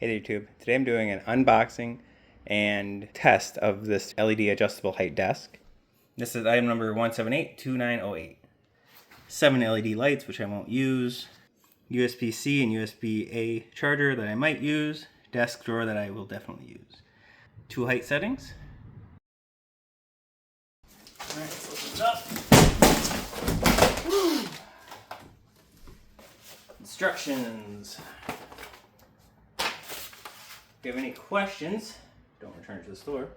Hey there YouTube. Today I'm doing an unboxing and test of this LED adjustable height desk. This is item number 1782908. 7 LED lights, which I won't use. USB-C and USB-A charger that I might use. Desk drawer that I will definitely use. 2 height settings. Alright, let's open it up. Woo! Instructions. If you have any questions, don't return it to the store.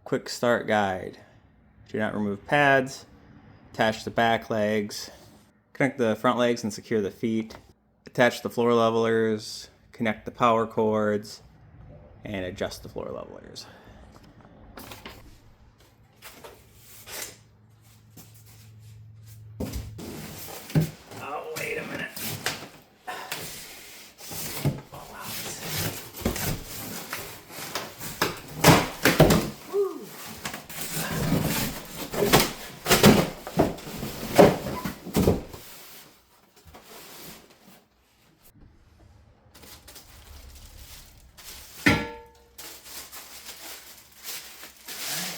Quick start guide. Do not remove pads. Attach the back legs. Connect the front legs and secure the feet. Attach the floor levelers. Connect the power cords. And adjust the floor levelers. Oh, wait a minute. Oh, wow. Woo.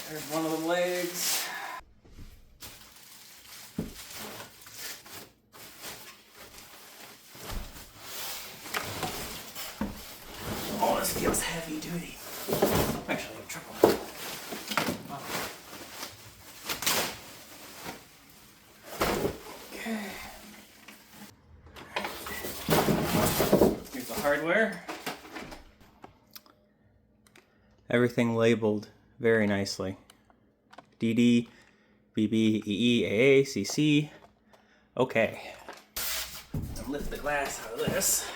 There's one of the legs. Oh, this feels heavy duty. Actually, I'm triple. Oh. Okay. Here's the hardware. Everything labeled very nicely. DD, BB, EE, AA, CC. Okay. I'll lift the glass out of this.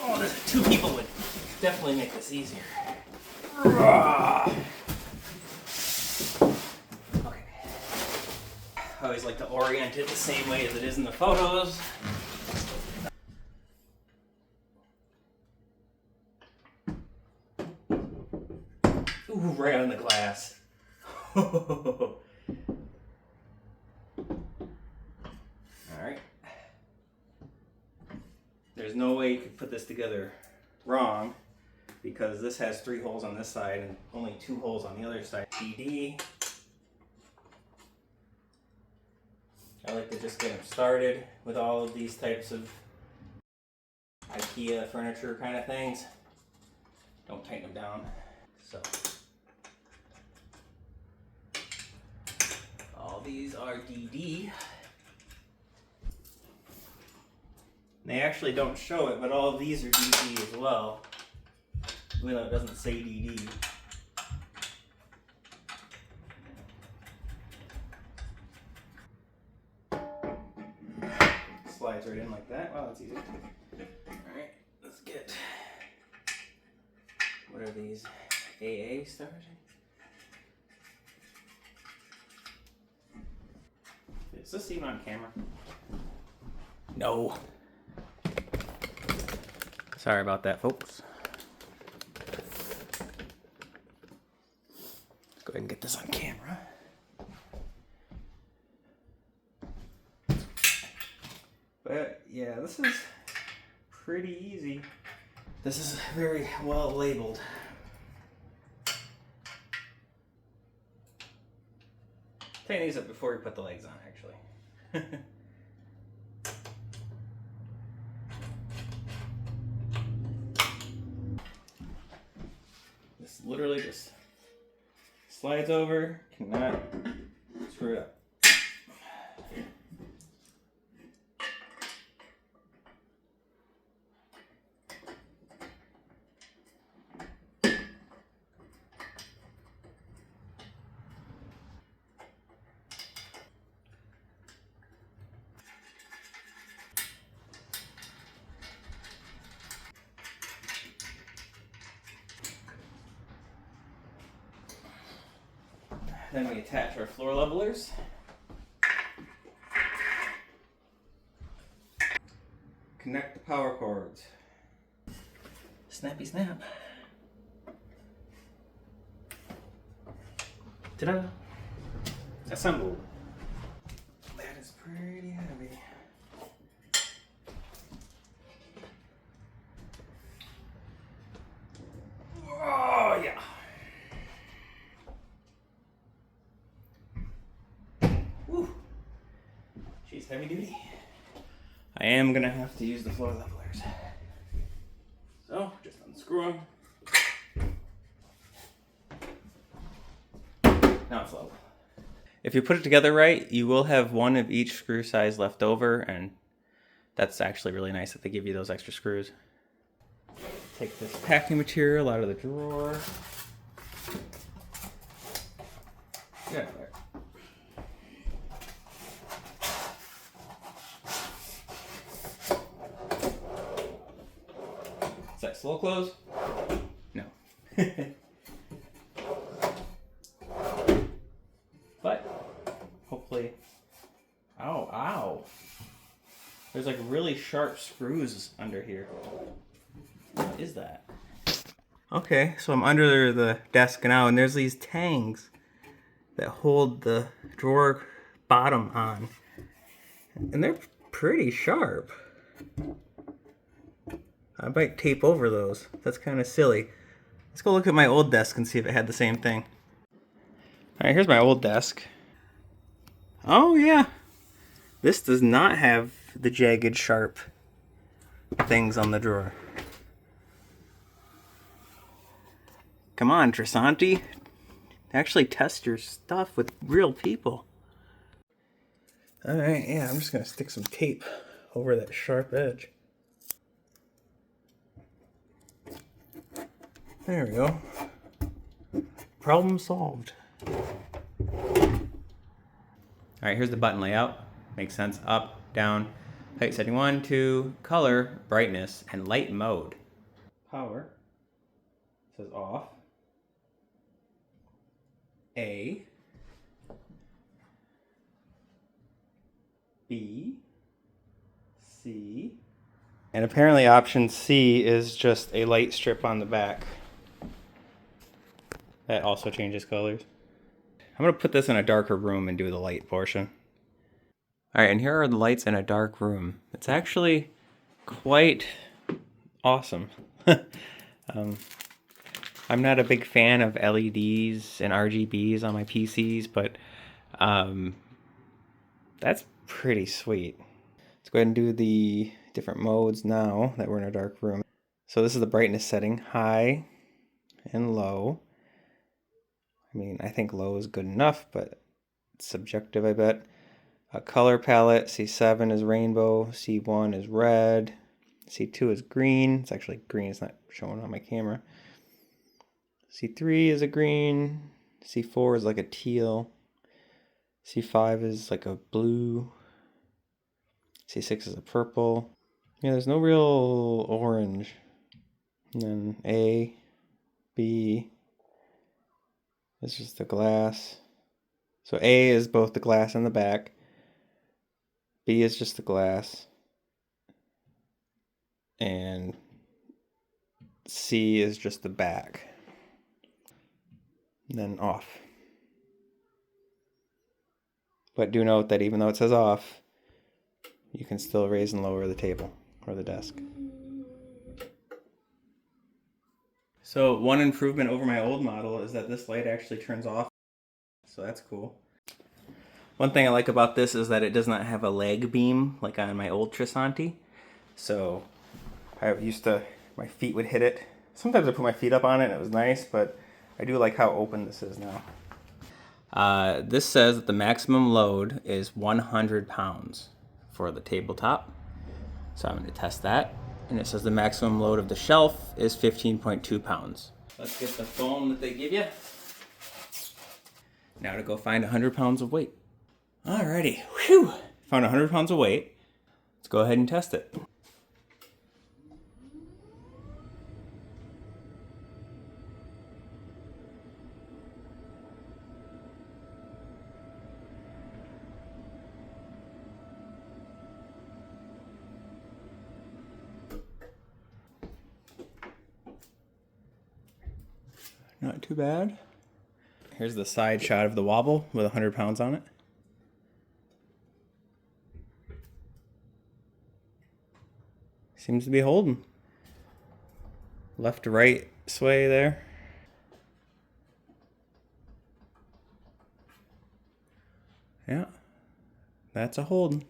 Oh, there's 2 people would definitely make this easier. Okay. I always like to orient it the same way as it is in the photos. Ooh, right on the glass. Alright. There's no way you could put this together wrong because this has 3 holes on this side and only 2 holes on the other side. DD. I like to just get them started with all of these types of IKEA furniture kind of things. Don't tighten them down. So all these are DD. They actually don't show it, but all of these are DD as well, even though it doesn't say DD. Slides right in like that. Wow, that's easy. Alright, let's get, what are these? AA stars? Is this even on camera? No. Sorry about that, folks. Let's go ahead and get this on camera. But yeah, this is pretty easy. This is very well labeled. Tighten these up before we put the legs on, actually. This literally just slides over, cannot screw it up. Then we attach our floor levelers. Connect the power cords. Snappy snap. Ta-da! Assembled. That is pretty heavy. Oh yeah. Woo. She's heavy duty. I am gonna have to use the floor levelers. So just unscrew them. Now it's level. If you put it together right, you will have one of each screw size left over, and that's actually really nice that they give you those extra screws. Take this packing material out of the drawer. Get out of there. Is that slow close? No. But hopefully, ow. There's like really sharp screws under here. What is that? Okay, so I'm under the desk now, and there's these tangs that hold the drawer bottom on. And they're pretty sharp. I might tape over those. That's kind of silly. Let's go look at my old desk and see if it had the same thing. Alright, here's my old desk. Oh yeah. This does not have the jagged, sharp things on the drawer. Come on, Tresanti. Actually test your stuff with real people. Alright, yeah, I'm just gonna stick some tape over that sharp edge. There we go. Problem solved. Alright, here's the button layout. Makes sense. Up, down, height setting 1, 2, color, brightness, and light mode. Power says off. A. B. C. And apparently option C is just a light strip on the back. That also changes colors. I'm going to put this in a darker room and do the light portion. Alright, and here are the lights in a dark room. It's actually quite awesome. I'm not a big fan of LEDs and RGBs on my PCs, but that's pretty sweet. Let's go ahead and do the different modes now that we're in a dark room. So this is the brightness setting, high and low. I mean, I think low is good enough, but it's subjective, I bet. A color palette, C7 is rainbow, C1 is red, C2 is green. It's actually green, it's not showing on my camera. C3 is a green, C4 is like a teal, C5 is like a blue, C6 is a purple. Yeah, there's no real orange. And then A, B, it's just the glass. So A is both the glass and the back. B is just the glass. And C is just the back. And then off. But do note that even though it says off, you can still raise and lower the table or the desk. So one improvement over my old model is that this light actually turns off. So that's cool. One thing I like about this is that it does not have a leg beam like on my old Tresanti. So I used to, my feet would hit it. Sometimes I put my feet up on it and it was nice, but I do like how open this is now. This says that the maximum load is 100 pounds for the tabletop. So I'm going to test that. And it says the maximum load of the shelf is 15.2 pounds. Let's get the foam that they give you. Now to go find 100 pounds of weight. Alrighty, whew! Found 100 pounds of weight. Let's go ahead and test it. Not too bad. Here's the side shot of the wobble with 100 pounds on it. Seems to be holding. Left to right sway there. Yeah, that's a hold.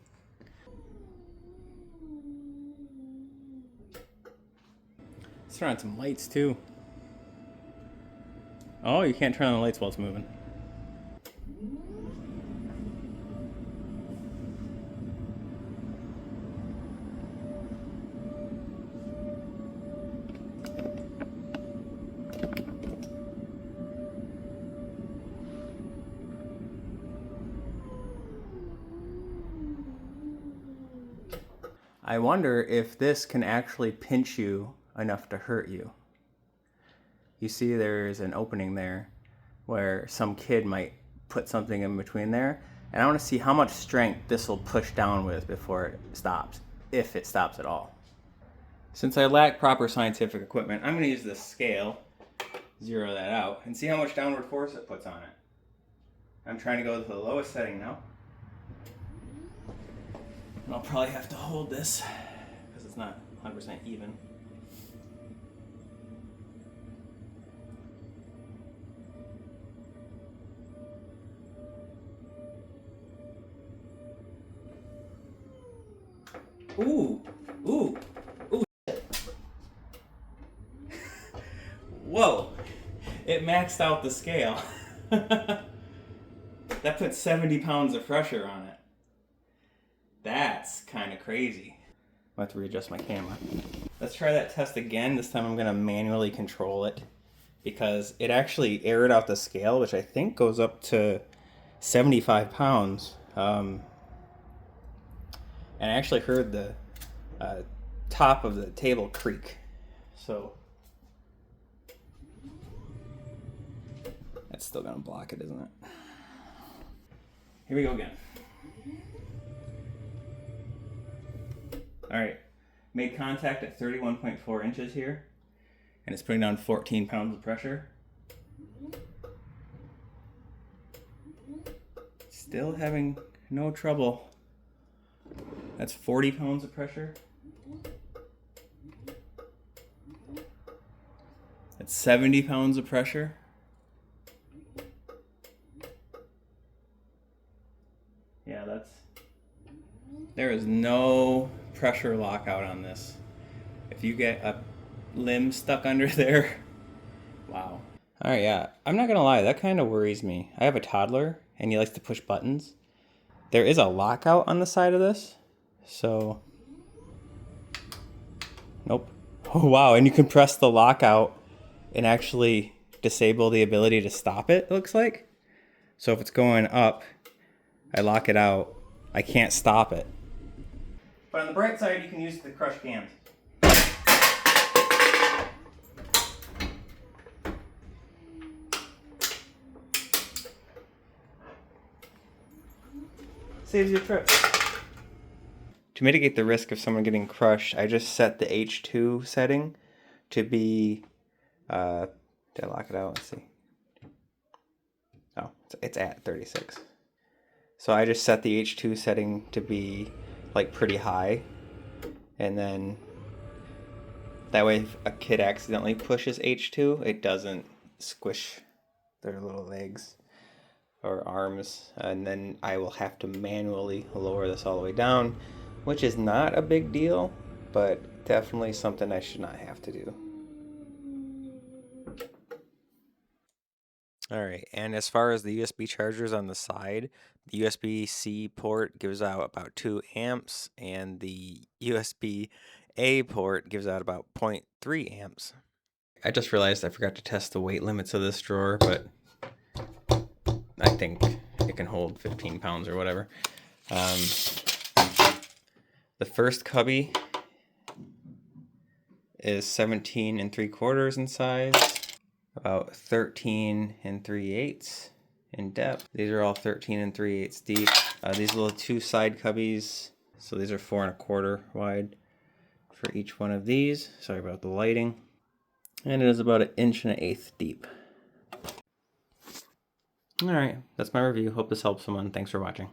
Let's turn on some lights too. Oh, you can't turn on the lights while it's moving. I wonder if this can actually pinch you enough to hurt you. You see there's an opening there where some kid might put something in between there. And I want to see how much strength this will push down with before it stops, if it stops at all. Since I lack proper scientific equipment, I'm going to use this scale, zero that out, and see how much downward force it puts on it. I'm trying to go to the lowest setting now. And I'll probably have to hold this because it's not 100% even. Ooh, ooh, ooh. Whoa, it maxed out the scale. That put 70 pounds of pressure on it. That's kind of crazy. I'll have to readjust my camera. Let's try that test again. This time I'm going to manually control it because it actually aired out the scale, which I think goes up to 75 pounds. And I actually heard the top of the table creak. So that's still going to block it, isn't it? Here we go again. All right, made contact at 31.4 inches here, and it's putting down 14 pounds of pressure. Still having no trouble. That's 40 pounds of pressure. That's 70 pounds of pressure. Yeah, there is no pressure lockout on this. If you get a limb stuck under there, wow. All right, yeah, I'm not gonna lie, that kind of worries me. I have a toddler and he likes to push buttons. There is a lockout on the side of this, so nope. Oh wow, and you can press the lockout and actually disable the ability to stop it, looks like. So if it's going up, I lock it out, I can't stop it. But on the bright side, you can use the crushed cans. Saves you a trip. To mitigate the risk of someone getting crushed, I just set the H2 setting to be, did I lock it out? Let's see. Oh, it's at 36. So I just set the H2 setting to be like pretty high, and then that way if a kid accidentally pushes H2, it doesn't squish their little legs or arms, and then I will have to manually lower this all the way down, which is not a big deal, but definitely something I should not have to do. All right, and as far as the USB chargers on the side, the USB-C port gives out about 2 amps, and the USB-A port gives out about 0.3 amps. I just realized I forgot to test the weight limits of this drawer, but I think it can hold 15 pounds or whatever. The first cubby is 17 3/4 in size, about 13 3/8 in depth. These are all 13 3/8 deep. These little 2 side cubbies, so these are 4 1/4 wide for each one of these. Sorry about the lighting. And it is about 1 1/8 inches deep. All right, that's my review. Hope this helps someone. Thanks for watching.